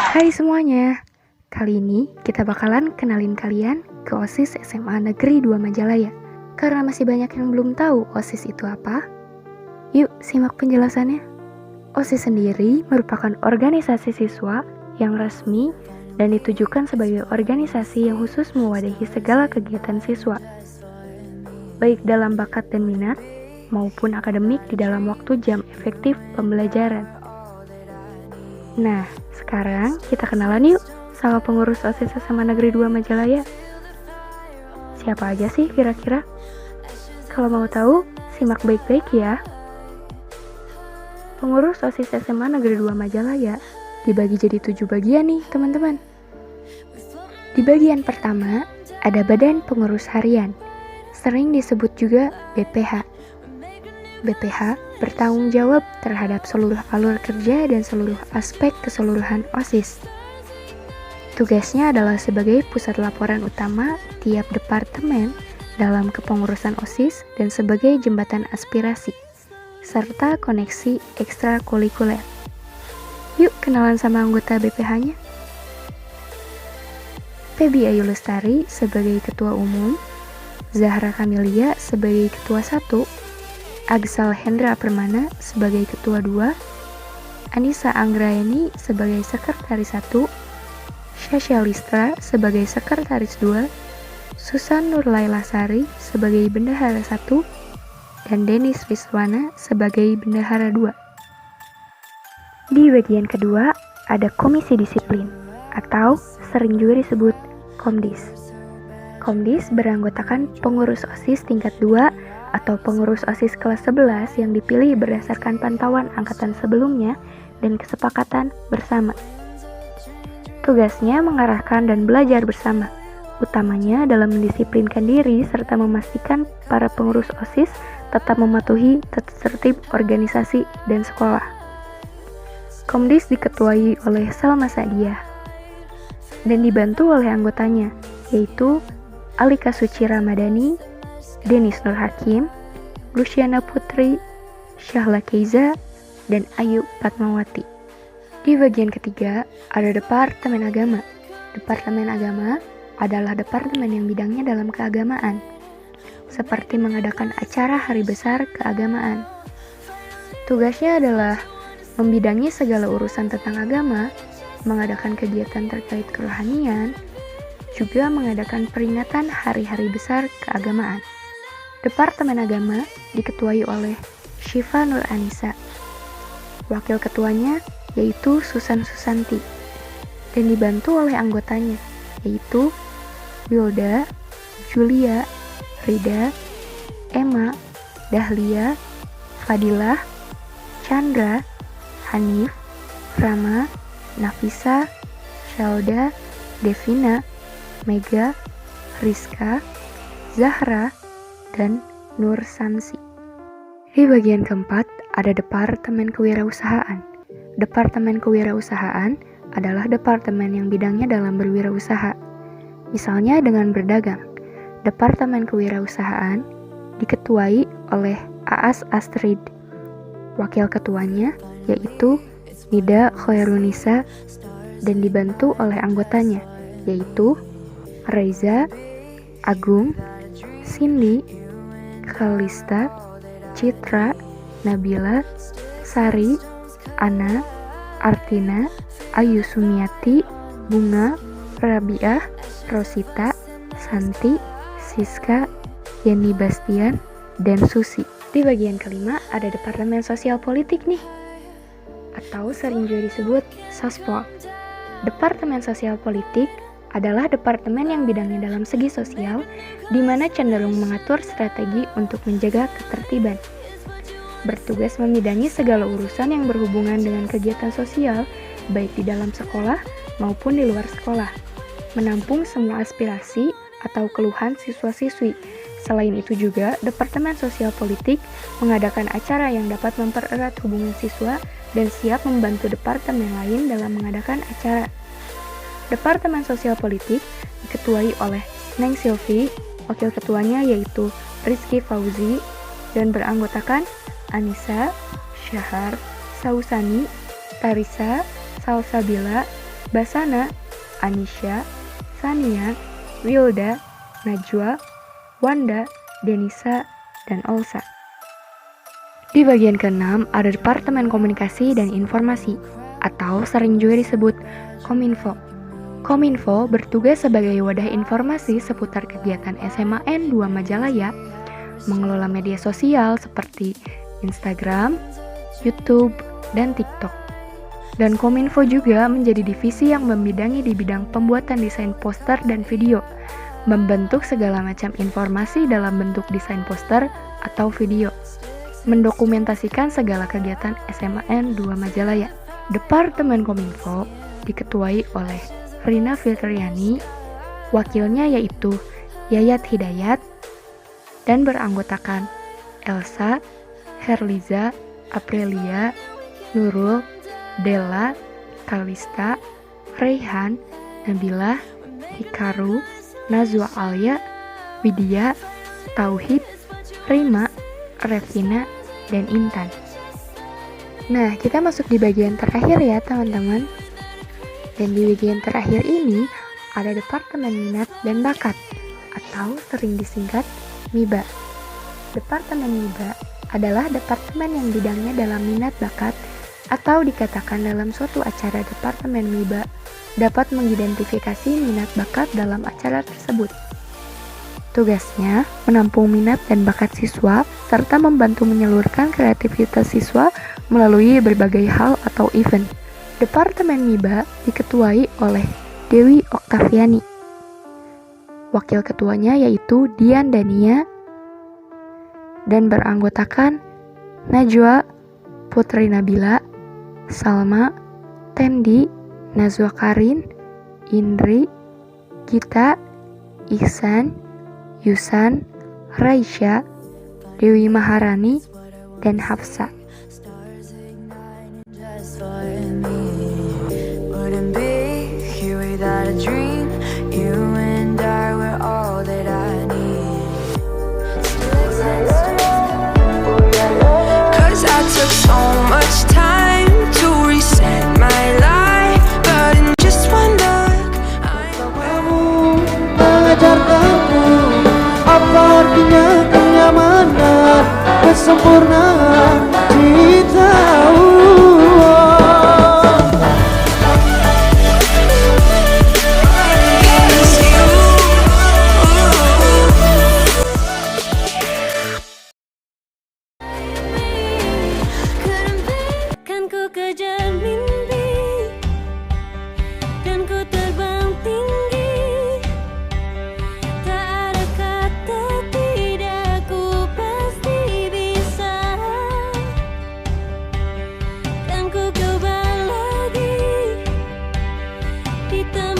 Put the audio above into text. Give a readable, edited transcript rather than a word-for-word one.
Hai semuanya, kali ini kita bakalan kenalin kalian ke OSIS SMA Negeri 2 Majalaya. Karena masih banyak yang belum tahu OSIS itu apa, yuk simak penjelasannya. OSIS sendiri merupakan organisasi siswa yang resmi dan ditujukan sebagai organisasi yang khusus mewadahi segala kegiatan siswa, baik dalam bakat dan minat maupun akademik di dalam waktu jam efektif pembelajaran. Nah, sekarang kita kenalan yuk sama pengurus OSIS SMA Negeri 2 Majalaya. Siapa aja sih kira-kira? Kalau mau tahu, simak baik-baik ya. Pengurus OSIS SMA Negeri 2 Majalaya dibagi jadi 7 bagian nih teman-teman. Di bagian pertama, ada Badan Pengurus Harian, sering disebut juga BPH. BPH bertanggung jawab terhadap seluruh alur kerja dan seluruh aspek keseluruhan OSIS. Tugasnya adalah sebagai pusat laporan utama tiap departemen dalam kepengurusan OSIS dan sebagai jembatan aspirasi, serta koneksi ekstrakurikuler. Yuk kenalan sama anggota BPH-nya. Febi Ayu Lestari sebagai Ketua Umum, Zahra Kamilia sebagai Ketua 1, Agsal Hendra Permana sebagai Ketua 2, Anissa Anggraeni sebagai Sekretaris 1, Syasha Listra sebagai Sekretaris 2, Susan Nurlaila Sari sebagai Bendahara 1, dan Denis Wiswana sebagai Bendahara 2. Di bagian kedua, ada Komisi Disiplin, atau sering juga disebut Komdis. Komdis beranggotakan pengurus OSIS tingkat 2 atau pengurus OSIS kelas 11 yang dipilih berdasarkan pantauan angkatan sebelumnya dan kesepakatan bersama. Tugasnya mengarahkan dan belajar bersama, utamanya dalam mendisiplinkan diri serta memastikan para pengurus OSIS tetap mematuhi tata tertib organisasi dan sekolah. Komdis diketuai oleh Salma Sadiah dan dibantu oleh anggotanya, yaitu Alika Suci Ramadhani, Denis Nur Hakim, Luciana Putri, Syahla Keiza, dan Ayu Fatmawati. Di bagian ketiga, ada Departemen Agama. Departemen Agama adalah departemen yang bidangnya dalam keagamaan, seperti mengadakan acara hari besar keagamaan. Tugasnya adalah membidangi segala urusan tentang agama, mengadakan kegiatan terkait kerohanian, juga mengadakan peringatan hari-hari besar keagamaan. Departemen Agama diketuai oleh Syifa Nur Anissa. Wakil ketuanya yaitu Susan Susanti dan dibantu oleh anggotanya yaitu Wilda, Julia, Rida, Emma, Dahlia, Fadilah, Chandra, Hanif, Rama, Nafisa, Syauda, Devina, Mega, Rizka, Zahra, dan Nur Sansi. Di bagian keempat, ada Departemen Kewirausahaan. Departemen Kewirausahaan adalah departemen yang bidangnya dalam berwirausaha. Misalnya dengan berdagang. Departemen Kewirausahaan diketuai oleh Aas Astrid. Wakil ketuanya yaitu Nida Khairunisa dan dibantu oleh anggotanya yaitu Reza, Agung, Cindy, Kalista, Citra, Nabila, Sari, Ana, Artina, Ayu Sumiati, Bunga, Rabiah, Rosita, Santi, Siska, Yani Bastian, dan Susi. Di bagian kelima ada Departemen Sosial Politik nih, atau sering juga disebut Sospol. Departemen Sosial Politik adalah departemen yang bidangnya dalam segi sosial, di mana cenderung mengatur strategi untuk menjaga ketertiban. Bertugas membidangi segala urusan yang berhubungan dengan kegiatan sosial, baik di dalam sekolah maupun di luar sekolah. Menampung semua aspirasi atau keluhan siswa-siswi. Selain itu juga, Departemen Sosial Politik mengadakan acara yang dapat mempererat hubungan siswa dan siap membantu departemen lain dalam mengadakan acara. Departemen Sosial Politik diketuai oleh Neng Silvi, wakil ketuanya yaitu Rizky Fauzi, dan beranggotakan Anissa, Syahar, Sausani, Tarisa, Salsabila, Basana, Anisha, Sania, Wilda, Najwa, Wanda, Denisa, dan Olsa. Di bagian ke-6 ada Departemen Komunikasi dan Informasi, atau sering juga disebut Kominfo. Kominfo bertugas sebagai wadah informasi seputar kegiatan SMAN 2 Majalaya, mengelola media sosial seperti Instagram, YouTube, dan TikTok. Dan Kominfo juga menjadi divisi yang membidangi di bidang pembuatan desain poster dan video, membentuk segala macam informasi dalam bentuk desain poster atau video, mendokumentasikan segala kegiatan SMAN 2 Majalaya. Departemen Kominfo diketuai oleh Rina Fitriani, wakilnya yaitu Yayat Hidayat, dan beranggotakan Elsa, Herliza, Aprilia, Nurul, Della, Kalista, Raihan, Nabila, Hikaru, Nazwa Alia, Widya, Tauhid, Rima, Revina, dan Intan. Nah, kita masuk di bagian terakhir ya teman-teman. Dan di bagian terakhir ini ada Departemen Minat dan Bakat, atau sering disingkat MIBA. Departemen MIBA adalah departemen yang bidangnya dalam minat bakat, atau dikatakan dalam suatu acara Departemen MIBA dapat mengidentifikasi minat bakat dalam acara tersebut. Tugasnya menampung minat dan bakat siswa serta membantu menyalurkan kreativitas siswa melalui berbagai hal atau event. Departemen MIBA diketuai oleh Dewi Oktaviani. Wakil ketuanya yaitu Dian Dania dan beranggotakan Najwa, Putri Nabila, Salma, Tendi, Nazwa Karin, Indri, Gita, Ihsan, Yusan, Raisya, Dewi Maharani, dan Hafsa. Sempurna ditahu. Kan ku kejar mimpi dan ku terbang tinggi, tak ada kata tidak, ku pasti bisa. Kan ku coba lagi di tempat